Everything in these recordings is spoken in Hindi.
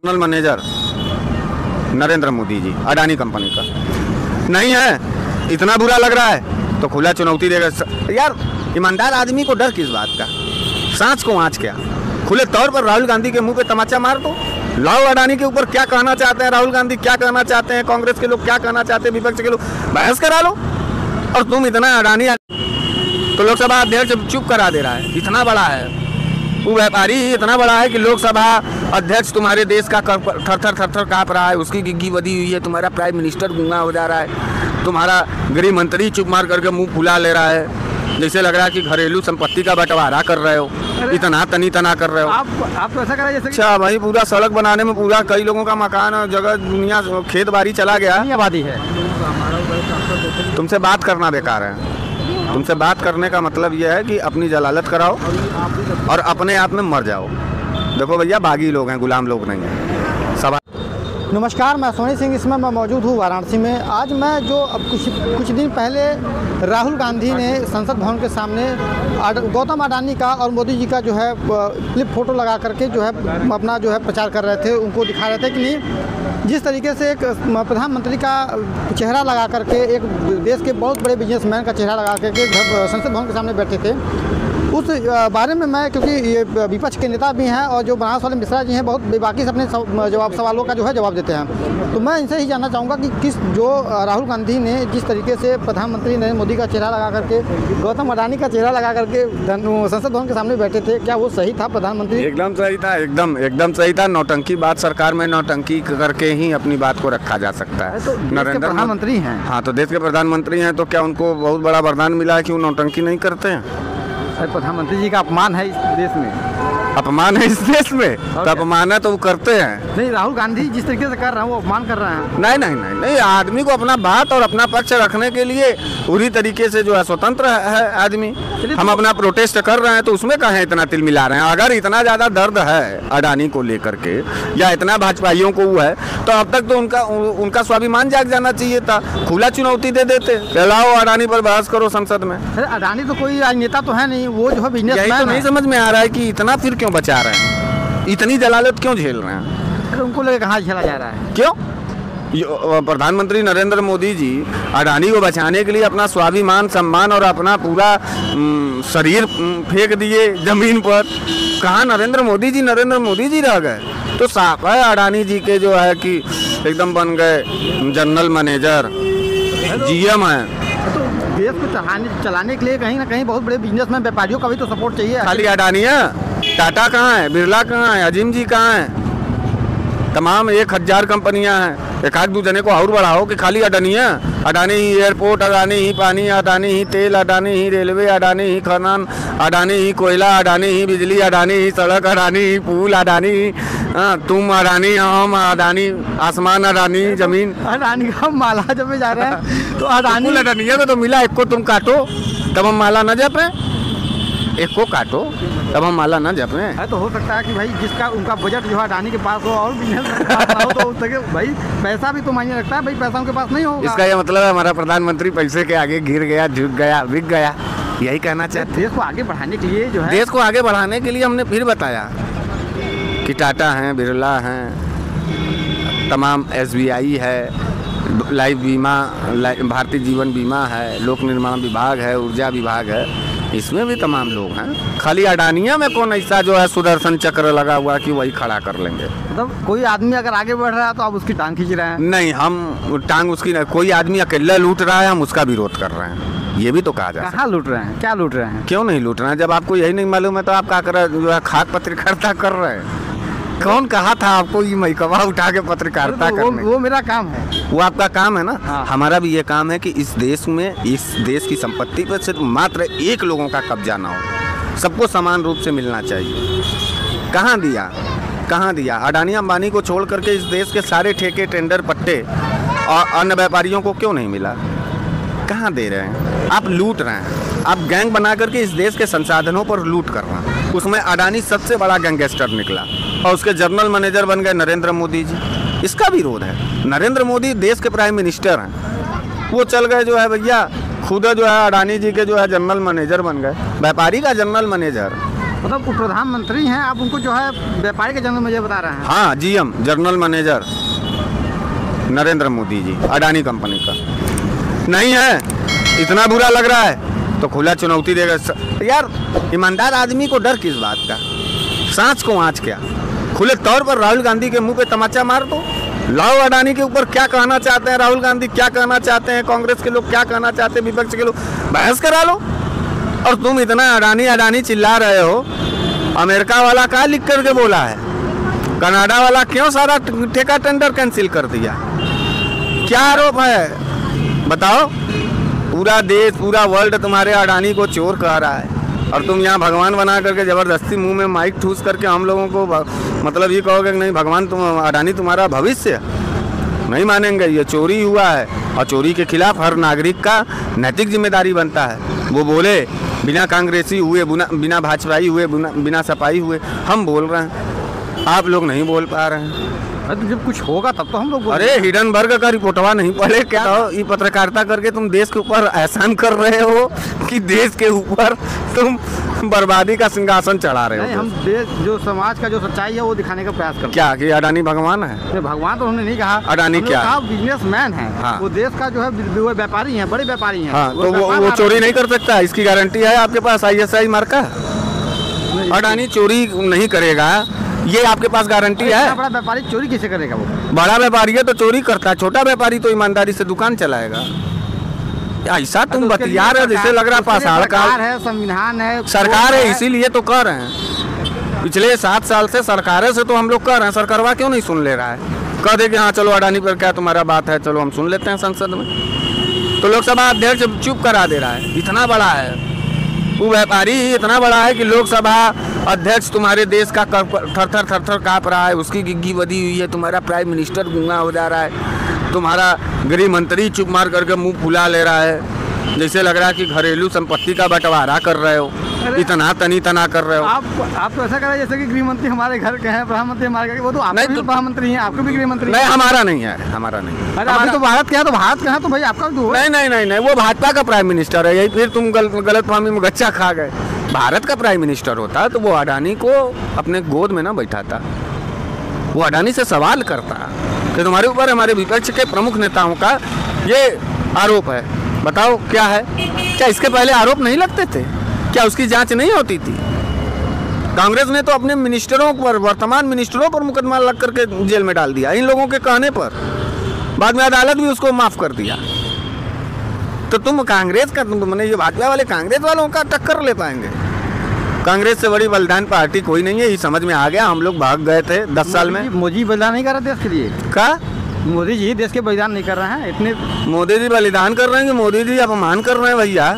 General manager Narendra Modi ji Adani company का नहीं है, इतना बुरा लग रहा है तो खुला चुनौती देगा। यार ईमानदार आदमी को डर किस बात का, सांच को आँच क्या। खुले तौर पर राहुल गांधी के मुंह पे तमाचा मार दो, लाओ अडानी के ऊपर क्या कहना चाहते हैं राहुल गांधी, क्या कहना चाहते हैं कांग्रेस के लोग, क्या कहना चाहते हैं विपक्ष के लोग, बहस करा लो। और तुम इतना अडानी तो लोकसभा अध्यक्ष चुप करा दे रहा है, इतना बड़ा है वो व्यापारी ही इतना बड़ा है कि लोकसभा अध्यक्ष तुम्हारे देश का थर थर काँप रहा है, उसकी गिग्गी बदी हुई है, तुम्हारा प्राइम मिनिस्टर गूंगा हो जा रहा है, तुम्हारा गृह मंत्री चुप मार करके मुंह फुला ले रहा है, जैसे लग रहा है कि घरेलू संपत्ति का बंटवारा कर रहे हो, इतना तनी तना कर रहे हो। आप तो ऐसा कर रहे हैं जैसे अच्छा भाई, पूरा सड़क बनाने में पूरा कई लोगों का मकान जगह दुनिया खेत बाड़ी चला गया, आबादी है। तुमसे बात करना बेकार है। तुमसे बात करने का मतलब यह है कि अपनी जलालत कराओ और अपने आप में मर जाओ। देखो भैया, बागी लोग हैं, गुलाम लोग नहीं हैं। सवाल नमस्कार, मैं सोनी सिंह, इसमें मैं मौजूद हूँ वाराणसी में। आज मैं जो अब कुछ दिन पहले राहुल गांधी ने संसद भवन के सामने गौतम अडानी का और मोदी जी का जो है क्लिप फोटो लगा करके जो है अपना जो है प्रचार कर रहे थे, उनको दिखा रहे थे कि नहीं जिस तरीके से एक प्रधानमंत्री का चेहरा लगा करके, एक देश के बहुत बड़े बिजनेसमैन का चेहरा लगा करके संसद भवन के सामने बैठे थे, उस बारे में मैं, क्योंकि ये विपक्ष के नेता भी हैं और जो बनारस वाले मिश्रा जी हैं बहुत बेबाकी से अपने सवालों का जो है जवाब देते हैं, तो मैं इनसे ही जानना चाहूँगा कि जो राहुल गांधी ने जिस तरीके से प्रधानमंत्री नरेंद्र मोदी का चेहरा लगा करके, गौतम अडानी का चेहरा लगा करके संसद भवन के सामने बैठे थे, क्या वो सही था? प्रधानमंत्री एकदम सही था, एकदम सही था। नौटंकी बात, सरकार में नौटंकी करके ही अपनी बात को रखा जा सकता है। तो नरेंद्र प्रधानमंत्री हैं, हाँ, तो देश के प्रधानमंत्री हैं, तो क्या उनको बहुत बड़ा वरदान मिला है कि वो नौटंकी नहीं करते हैं? प्रधानमंत्री जी का अपमान है इस देश में, अपमान है इस देश में, तो अपमान है तो वो करते हैं। नहीं, राहुल गांधी जिस तरीके से कर रहे हैं वो अपमान कर रहे हैं। नहीं नहीं नहीं नहीं, आदमी को अपना बात और अपना पक्ष रखने के लिए पूरी तरीके से जो है स्वतंत्र है आदमी। हम अपना प्रोटेस्ट कर रहे हैं तो उसमें कहें इतना तिल मिला रहे हैं। अगर इतना ज़्यादा दर्द है अडानी को लेकर के या इतना भाजपाइयों को वो है, तो अब तक तो उनका स्वाभिमान जाग जाना चाहिए था। खुला चुनौती दे देते, लाओ अडानी पर बहस करो संसद में। अडानी तो कोई राजनेता तो है नहीं, वो जो है बिजनेसमैन है। नहीं समझ में आ रहा है कि इतना फिर क्यों बचा रहे हैं, इतनी जलालत क्यों झेल रहे हैं? उनको लेकर कहाँ झेला जा रहा है? क्यों? प्रधानमंत्री नरेंद्र मोदी जी अडानी को बचाने के लिए अपना स्वाभिमान, सम्मान और अपना पूरा शरीर फेंक दिए जमीन पर। कहाँ नरेंद्र मोदी जी रह गए? तो साफ है अडानी जी के जो है कि एकदम बन गए जनरल मैनेजर, जीएम है। तो देश को चलाने के लिए कहीं ना कहीं बहुत बड़े बिजनेसमैन, व्यापारियों का भी तो सपोर्ट चाहिए। खाली अडानी है? टाटा कहाँ है, बिरला कहाँ है, अजीम जी कहाँ है? तमाम 1000 कंपनियां हैं, एक आध दूसरे को और बढ़ाओ कि खाली अडानी है। अडानी ही एयरपोर्ट, अडानी ही पानी, अडानी ही तेल, अडानी ही रेलवे, अडानी ही खनन, अडानी ही कोयला, अडानी ही बिजली, अडानी ही सड़क, अडानी ही पुल, अडानी ही तुम अडानी, हम अडानी, आसमान अडानी, जमीन अडानी का माला जपे जा रहा है। तो अडानी अडानी है तो मिला, एक को तुम काटो तब हम माला न जपे, एक को काटो तब हम माला न जपे। है तो हो सकता है कि भाई जिसका उनका बजट जो है अडानी के पास हो और बिजनेस हो तो उसके भाई पैसा भी तो मायने रखता है, भाई पैसा उनके पास नहीं होगा। इसका ये मतलब है हमारा प्रधानमंत्री पैसे के आगे गिर गया, झुक गया, बिक गया, यही कहना चाहते। देश को आगे बढ़ाने के लिए जो है, देश को आगे बढ़ाने के लिए हमने फिर बताया कि टाटा हैं, बिरला हैं, तमाम SBI है, लाइफ बीमा, भारतीय जीवन बीमा है, लोक निर्माण विभाग है, ऊर्जा विभाग है, इसमें भी तमाम लोग हैं। खाली अडानिया में कौन ऐसा जो है सुदर्शन चक्र लगा हुआ कि वही खड़ा कर लेंगे? मतलब कोई आदमी अगर आगे बढ़ रहा है तो आप उसकी टांग खींच रहे हैं? नहीं, हम टांग उसकी नहीं, कोई आदमी अकेला लूट रहा है, हम उसका विरोध कर रहे हैं, ये भी तो कहा जाए। कहाँ लूट रहे हैं, क्या लूट रहे हैं? क्यों नहीं लूट रहे हैं? जब आपको यही नहीं मालूम है तो आप क्या कर रहे जो है खाद पत्रकारिता कर रहे हैं? कौन कहा था आपको ये मैकवा उठा के पत्रकारिता करने? वो मेरा काम है, वो आपका काम है ना। हाँ। हमारा भी ये काम है कि इस देश में, इस देश की संपत्ति पर सिर्फ मात्र एक लोगों का कब्जा ना हो, सबको समान रूप से मिलना चाहिए। कहाँ दिया? अडानी अंबानी को छोड़ करके इस देश के सारे ठेके, टेंडर, पट्टे और अन्य व्यापारियों को क्यों नहीं मिला? कहाँ दे रहे हैं? आप लूट रहे हैं, आप गैंग बना करके इस देश के संसाधनों पर लूट कर रहे हैं। उसमें अडानी सबसे बड़ा गैंगस्टर निकला और उसके जनरल मैनेजर बन गए नरेंद्र मोदी जी। इसका विरोध है। नरेंद्र मोदी देश के प्राइम मिनिस्टर हैं, वो चल गए जो है भैया खुद जो है अडानी जी के जो है जनरल मैनेजर बन गए, व्यापारी का जनरल मैनेजर। मतलब वो प्रधानमंत्री हैं, आप उनको जो है व्यापारी के जन्म में ये बता रहे हैं। हाँ, GM general manager Narendra Modi ji, Adani company का नहीं है। इतना बुरा लग रहा है तो खुला चुनौती देगा। यार ईमानदार आदमी को डर किस बात का? सांच को आँच क्या? खुले तौर पर राहुल गांधी के मुंह पे तमाचा मार दो। लाओ अडानी के ऊपर क्या कहना चाहते हैं राहुल गांधी, क्या कहना चाहते हैं कांग्रेस के लोग, क्या कहना चाहते हैं विपक्ष के लोग, बहस करा लो। और तुम इतना अडानी अडानी चिल्ला रहे हो। अमेरिका वाला क्या लिख करके बोला है? कनाडा वाला क्यों सारा ठेका टेंडर कैंसिल कर दिया? क्या आरोप है बताओ? पूरा देश, पूरा वर्ल्ड तुम्हारे अडानी को चोर कह रहा है और तुम यहाँ भगवान बना करके जबरदस्ती मुंह में माइक ठूस करके हम लोगों को मतलब ये कहोगे कि नहीं भगवान तुम अडानी तुम्हारा भविष्य? नहीं मानेंगे। ये चोरी हुआ है और चोरी के खिलाफ हर नागरिक का नैतिक जिम्मेदारी बनता है। वो बोले बिना कांग्रेसी हुए, बिना भाजपाई हुए, बिना सपाई हुए हम बोल रहे हैं, आप लोग नहीं बोल पा रहे हैं। तो जब कुछ होगा तब तो हम लोग। अरे हिडनबर्ग का रिपोर्टवा नहीं पढ़े क्या? ये पत्रकारिता करके तुम देश के ऊपर एहसान कर रहे हो कि देश के ऊपर तुम बर्बादी का सिंहासन चढ़ा रहे हो? नहीं, हम देश जो समाज का जो सच्चाई है वो दिखाने का प्रयास करते हैं। क्या कि अडानी भगवान है? भगवान तो हमने नहीं कहा। अडानी क्या है? बिजनेसमैन है। हाँ। वो देश का जो है व्यापारी है, बड़े व्यापारी हैं। हाँ, तो वो चोरी नहीं कर सकता? इसकी गारंटी है आपके पास ISI मार्का? अडानी चोरी नहीं करेगा, ये आपके पास गारंटी है? बड़ा व्यापारी चोरी कैसे करेगा? वो बड़ा व्यापारी है तो चोरी करता है, छोटा व्यापारी तो ईमानदारी से दुकान चलाएगा। ऐसा तुम बतिया रहे जैसे लग रहा पाषाण का है, संविधान है, सरकार है, इसीलिए तो कर रहे हैं। पिछले 7 साल से सरकारें से तो हम लोग कर रहे हैं, सरकारवा क्यों नहीं सुन ले रहा है? कह दे कि हाँ चलो अडानी पर क्या तुम्हारा बात है, चलो हम सुन लेते हैं संसद में। तो लोकसभा अध्यक्ष चुप करा दे रहा है। इतना बड़ा है वो व्यापारी, इतना बड़ा है कि लोकसभा अध्यक्ष तुम्हारे देश का थर थर काँप रहा है, उसकी गिग्गी बधी हुई है। तुम्हारा प्राइम मिनिस्टर गूंगा हो जा रहा है, तुम्हारा गृह मंत्री चुप मार करके मुंह फुला ले रहा है, जैसे लग रहा है कि घरेलू संपत्ति का बंटवारा कर रहे हो। इतना तनी तना कर रहे हो। आप तो ऐसा कर रहे हैं जैसे कि गृह मंत्री हमारे घर के हैं, प्रधानमंत्री हमारे घर के। वो तो आप भी प्रधानमंत्री हैं, आपके भी गृह मंत्री नहीं, हमारा नहीं है, हमारा नहीं। अरे अभी तो भारत के हैं, तो भारत के हैं तो भाई आपका भी नहीं, वो भाजपा का प्राइम मिनिस्टर है। यही फिर तुम गलत फहमी में गच्चा खा गए। भारत का प्राइम मिनिस्टर होता तो वो अडानी को अपने गोद में ना बैठाता, वो अडानी से सवाल करता कि तुम्हारे ऊपर हमारे विपक्ष के प्रमुख नेताओं का ये आरोप है, बताओ क्या है? क्या इसके पहले आरोप नहीं लगते थे? क्या उसकी जांच नहीं होती थी? कांग्रेस ने तो अपने मिनिस्टरों पर, वर्तमान मिनिस्टरों पर मुकदमा लग करके जेल में डाल दिया इन लोगों के कहने पर। बाद में अदालत भी उसको माफ कर दिया। तो तुम कांग्रेस का, तुमने ये भाजपा वाले कांग्रेस वालों का टक्कर ले पाएंगे? कांग्रेस से बड़ी बलिदान पार्टी कोई नहीं है, ये समझ में आ गया। हम लोग भाग गए थे 10 साल में। मोदी बलिदान नहीं कर रहे देश के लिए? क्या मोदी जी देश के बलिदान नहीं कर रहे हैं? इतने मोदी जी बलिदान कर रहे हैं कि मोदी जी अपमान कर रहे हैं? भैया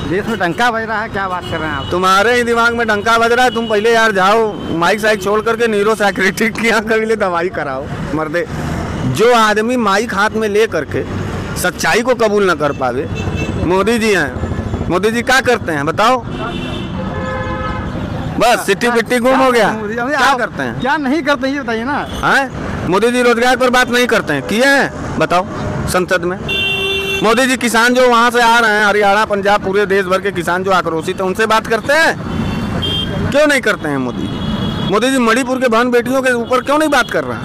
देश में डंका बज रहा है, क्या बात कर रहे हैं आप? तुम्हारे ही दिमाग में डंका बज रहा है। तुम पहले यार जाओ माइक साइक छोड़ करके न्यूरो साइकियाट्रिस्ट के यहाँ के दवाई कराओ। मर्दे, जो आदमी माइक हाथ में ले करके सच्चाई को कबूल न कर पावे, मोदी जी हैं। मोदी जी क्या करते हैं बताओ? बस सिट्टी पिट्टी गुम हो गया। क्या करते हैं, क्या नहीं करते ये बताइए ना। हैं मोदी जी रोजगार पर बात नहीं करते हैं, किए हैं बताओ संसद में? मोदी जी किसान जो वहाँ से आ रहे हैं, हरियाणा पंजाब पूरे देश भर के किसान जो आक्रोशित है, उनसे बात करते हैं? क्यों नहीं करते हैं मोदी जी? मोदी जी मणिपुर के बहन बेटियों के ऊपर क्यों नहीं बात कर रहे हैं?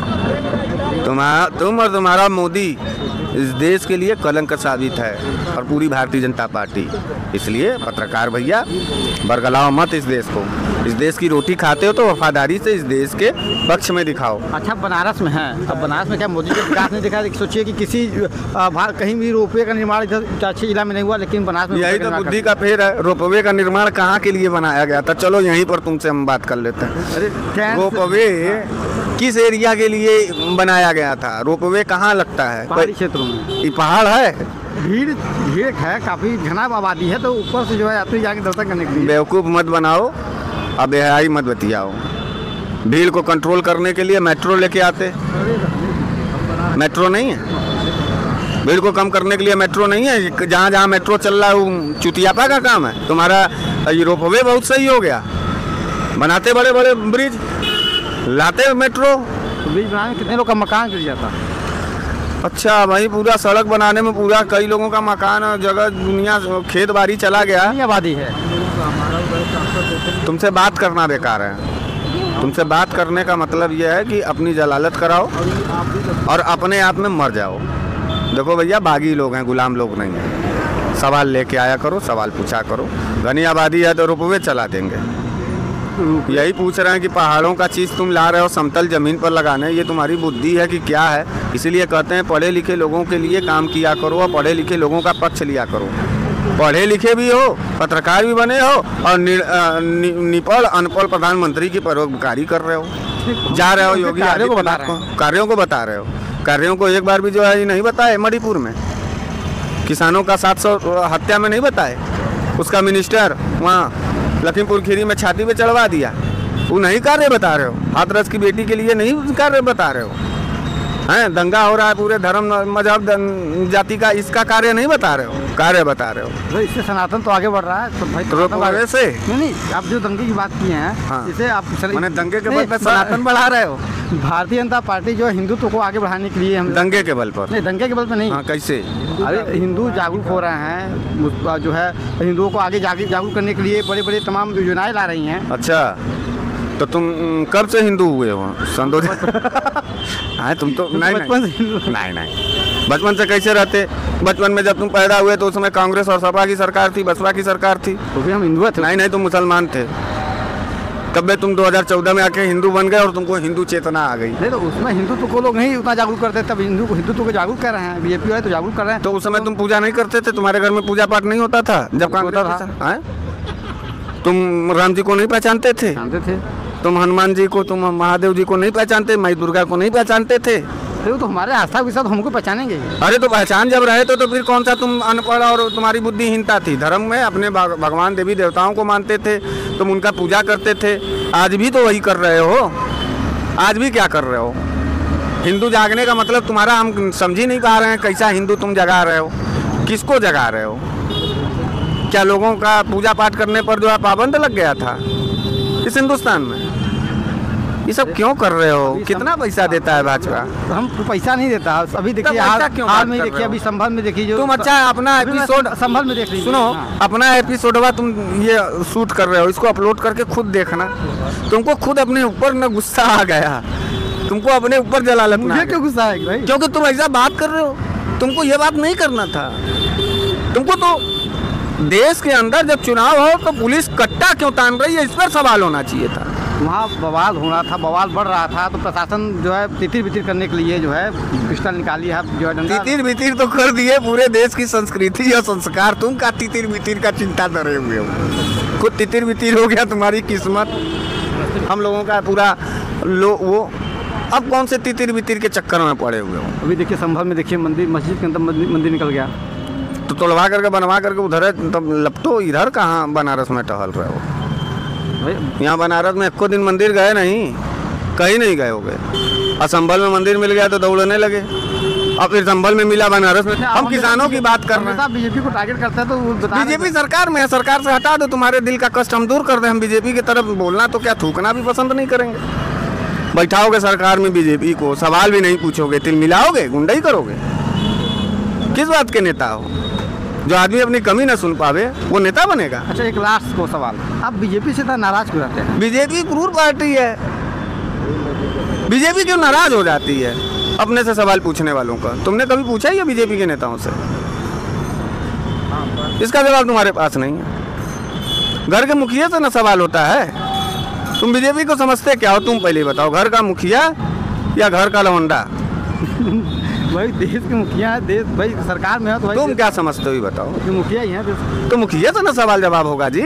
तुम और तुम्हारा मोदी इस देश के लिए कलंक साबित है, और पूरी भारतीय जनता पार्टी। इसलिए पत्रकार भैया बरगलाओ मत इस देश को। इस देश की रोटी खाते हो तो वफादारी से इस देश के पक्ष में दिखाओ। अच्छा, बनारस में है, अब बनारस में क्या मोदी जी विकास नहीं दिखा? सोचिए कि किसी कहीं भी रोपवे का निर्माण इधर अच्छे जिला में नहीं हुआ, लेकिन बनारस में यही तो बुद्धि का फेर है। रोपवे का निर्माण कहाँ के लिए बनाया गया था? चलो यहीं पर तुमसे हम बात कर लेते हैं। अरे रोपवे किस एरिया के लिए बनाया गया था? रोपवे कहाँ लगता है? पहाड़ी क्षेत्रों में। ये पहाड़ है, भीड़ है, काफी घना आबादी है, तो ऊपर से जो है यात्री जाके दर्शन करने के लिए। बेवकूफ़ मत बनाओ, अब बेहाई मत बतियाओ। भीड़ को कंट्रोल करने के लिए मेट्रो लेके आते। मेट्रो नहीं है? भीड़ को कम करने के लिए मेट्रो नहीं है? जहाँ जहाँ मेट्रो चल रहा है वो चुतियापा का काम है। तुम्हारा ये रोपवे बहुत सही हो गया, बनाते बड़े बड़े ब्रिज, लाते मेट्रो। ब्रिज बनाने में कितने लोग का मकान गिर जाता? अच्छा, वही पूरा सड़क बनाने में पूरा कई लोगों का मकान, जगह, दुनिया, खेत बाड़ी चला गया। आबादी है तुमसे बात करना बेकार है। तुमसे बात करने का मतलब यह है कि अपनी जलालत कराओ और अपने आप में मर जाओ। देखो भैया, बागी लोग हैं, गुलाम लोग नहीं हैं। सवाल लेके आया करो, सवाल पूछा करो। घनी आबादी है तो रुपये चला देंगे। यही पूछ रहे हैं कि पहाड़ों का चीज़ तुम ला रहे हो समतल ज़मीन पर लगाने, ये तुम्हारी बुद्धि है कि क्या है? इसीलिए कहते हैं पढ़े लिखे लोगों के लिए काम किया करो और पढ़े लिखे लोगों का पक्ष लिया करो। पढ़े लिखे भी हो, पत्रकार भी बने हो और निपढ़ अनपढ़ प्रधानमंत्री की परोपकारी कर रहे हो। जा रहे हो योगी आदित्यनाथ को, कार्यों को बता रहे हो। कार्यों को एक बार भी जो है ये नहीं बताए। मणिपुर में किसानों का 700 हत्या में नहीं बताए। उसका मिनिस्टर वहाँ लखीमपुर खीरी में छाती पे चढ़वा दिया। वो नहीं कार्य बता रहे हो। हाथरस की बेटी के लिए नहीं कार्य बता रहे हो। हैं, दंगा हो रहा है पूरे धर्म मजहब जाति का, इसका कार्य नहीं बता रहे हो, कार्य बता रहे हो। इससे सनातन तो आगे बढ़ रहा है। तो भाई तो से नहीं, आप जो दंगे की बात किए हैं, हाँ। इसे आप मैंने दंगे के बल पर सनातन बढ़ा रहे हो। भारतीय जनता पार्टी जो है हिंदुत्व को आगे बढ़ाने के लिए हम दंगे के बल पर नहीं, दंगे के बल पर नहीं। हाँ, कैसे? अरे हिंदू जागरूक हो रहे हैं, जो है हिंदुओं को आगे जागरूक करने के लिए बड़े बड़े तमाम योजनाएं ला रही हैं। अच्छा, तो तुम कब से हिंदू हुए हो? सन 2000 हाँ, तुम तो नहीं बचपन से नहीं बचपन से कैसे रहते? बचपन में जब तुम पैदा हुए तो उस समय कांग्रेस और सपा की सरकार थी, बसपा की सरकार थी। तो फिर हम हिंदू थे? नहीं, तुम मुसलमान थे। तब भी तुम 2014 में आके हिंदू बन गए और तुमको हिंदू चेतना आ गई। नहीं, तो उसमें हिंदुत्व को लोग नहीं उतना जागरूक करते, तब हिंदुत्व को जागरूक कर रहे हैं। बीजेपी वाले तो जागरूक कर रहे हैं। तो उस समय तुम पूजा नहीं करते थे? तुम्हारे घर में पूजा पाठ नहीं होता था जब कांग्रेस था? तुम राम जी को नहीं पहचानते थे? जानते थे। तुम हनुमान जी को, तुम महादेव जी को नहीं पहचानते? माई दुर्गा को नहीं पहचानते थे? तो हमारे आस्था विश्वास हमको पहचानेंगे। अरे तो पहचान जब रहे तो फिर कौन सा तुम अनपढ़ और तुम्हारी बुद्धिहीनता थी? धर्म में अपने भगवान देवी देवताओं को मानते थे, तुम उनका पूजा करते थे। आज भी तो वही कर रहे हो। आज भी क्या कर रहे हो? हिंदू जागने का मतलब तुम्हारा हम समझ ही नहीं पा रहे हैं। कैसा हिंदू तुम जगा रहे हो? किसको जगा रहे हो? क्या लोगों का पूजा पाठ करने पर जो है पाबंद लग गया था इस हिंदुस्तान में? ये सब क्यों कर रहे हो? कितना पैसा देता है भाजपा? हम पैसा नहीं देता। अभी देखिए हाल में देखिए, अभी संभल में देखिए जो तुम अच्छा अपना एपिसोड संभल में देख लीजिए। सुनो, अपना एपिसोडवा तुम ये शूट कर रहे हो, इसको अपलोड करके खुद देखना। तुमको खुद अपने ऊपर न गुस्सा आ गया, तुमको अपने ऊपर जलालत। मुझे क्यों गुस्सा है भाई? क्योंकि तुम ऐसा बात कर रहे हो। तुमको ये बात नहीं करना था। तुमको तो देश के अंदर जब चुनाव हो तो पुलिस कट्टा क्यों तान रही है, इस पर सवाल होना चाहिए था। वहाँ बवाल होना था, बवाल बढ़ रहा था, तो प्रशासन जो है तितिर बितिर करने के लिए जो है पिस्टल निकाली है, जो है डंडा। तितिर बितिर तो कर दिए। पूरे देश की संस्कृति और संस्कार, तुम का तितिर बितिर का चिंता करे हुए हो। खुद तितिर बितिर हो गया तुम्हारी किस्मत। हम लोगों का पूरा वो अब कौन से तितिर बितिर के चक्कर में पड़े हुए हो? अभी देखिए संभल में देखिए मंदिर, मस्जिद के अंदर मंदिर निकल गया, तो तोड़वा करके बनवा करके उधर तब लपटो। इधर कहाँ बनारस में टहल रहे हो? यहाँ बनारस में एको दिन मंदिर गए नहीं, कहीं नहीं गए हो गए। और संभल में मंदिर मिल गया तो दौड़ने लगे, और फिर संभल में मिला बनारस में। हम किसानों की बात कर रहे हैं। बीजेपी को टारगेट करता है तो बीजेपी सरकार में है, सरकार से हटा दो, तुम्हारे दिल का कष्ट हम दूर कर दें। हम बीजेपी की तरफ बोलना तो क्या, थूकना भी पसंद नहीं करेंगे। बैठाओगे सरकार में बीजेपी को, सवाल भी नहीं पूछोगे, तिल मिलाओगे, गुंडाई करोगे। किस बात के नेता हो? जो आदमी अपनी कमी ना सुन पावे वो नेता बनेगा? अच्छा, एक लास्ट को सवाल, आप बीजेपी से नाराज क्यों रहते हैं? बीजेपी क्रूर पार्टी है। बीजेपी क्यों नाराज हो जाती है अपने से सवाल पूछने वालों का? तुमने कभी पूछा ही है बीजेपी के नेताओं से? इसका जवाब तुम्हारे पास नहीं है। घर के मुखिया से ना सवाल होता है। तुम बीजेपी को समझते क्या हो? तुम पहले बताओ, घर का मुखिया या घर का लवंडा? भाई देश के मुखिया है, देश भाई सरकार में है तो भाई तुम क्या समझते हो बताओ? मुखिया ही है तो मुखिया से ना सवाल जवाब होगा जी।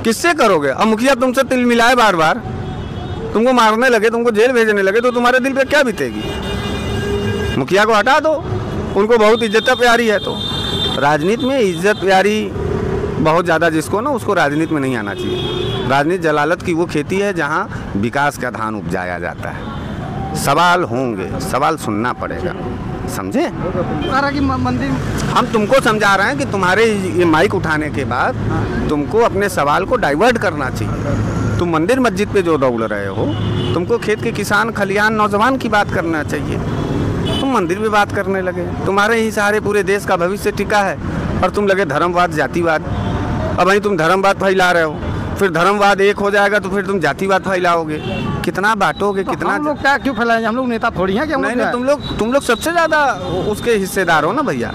किससे करोगे? अब मुखिया तुमसे तिल मिलाए बार बार, तुमको मारने लगे, तुमको जेल भेजने लगे, तो तुम्हारे दिल पे क्या बीतेगी? मुखिया को हटा दो, उनको बहुत इज्जत प्यारी है। तो राजनीति में इज्जत प्यारी बहुत ज़्यादा जिसको ना, उसको राजनीति में नहीं आना चाहिए। राजनीति जलालत की वो खेती है जहाँ विकास का धान उपजाया जाता है। सवाल होंगे, सवाल सुनना पड़ेगा, समझे? मंदिर हम तुमको समझा रहे हैं कि तुम्हारे ये माइक उठाने के बाद तुमको अपने सवाल को डाइवर्ट करना चाहिए। तुम मंदिर मस्जिद पे जो दौड़ रहे हो, तुमको खेत के किसान, खलिहान, नौजवान की बात करना चाहिए। तुम मंदिर पे बात करने लगे। तुम्हारे ही सहारे पूरे देश का भविष्य टिका है और तुम लगे धर्मवाद, जातिवाद। अब वहीं तुम धर्मवाद फैला रहे हो, फिर धर्मवाद एक हो जाएगा तो फिर तुम जातिवाद फैलाओगे, कितना बांटोगे, तो कितना। हम लोग क्या क्यों फैलाएंगे, हम लोग नेता थोड़ी हैं कि हम नहीं लोग नहीं, तुम लोग सबसे ज़्यादा उसके हिस्सेदार हो ना भैया।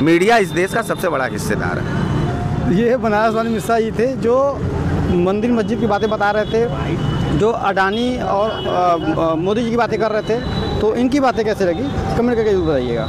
मीडिया इस देश का सबसे बड़ा हिस्सेदार है। ये बनारस वाले मिश्रा जी थे जो मंदिर मस्जिद की बातें बता रहे थे, जो अडानी और मोदी जी की बातें कर रहे थे। तो इनकी बातें कैसे लगी कमेंट करके जरूर बताइएगा।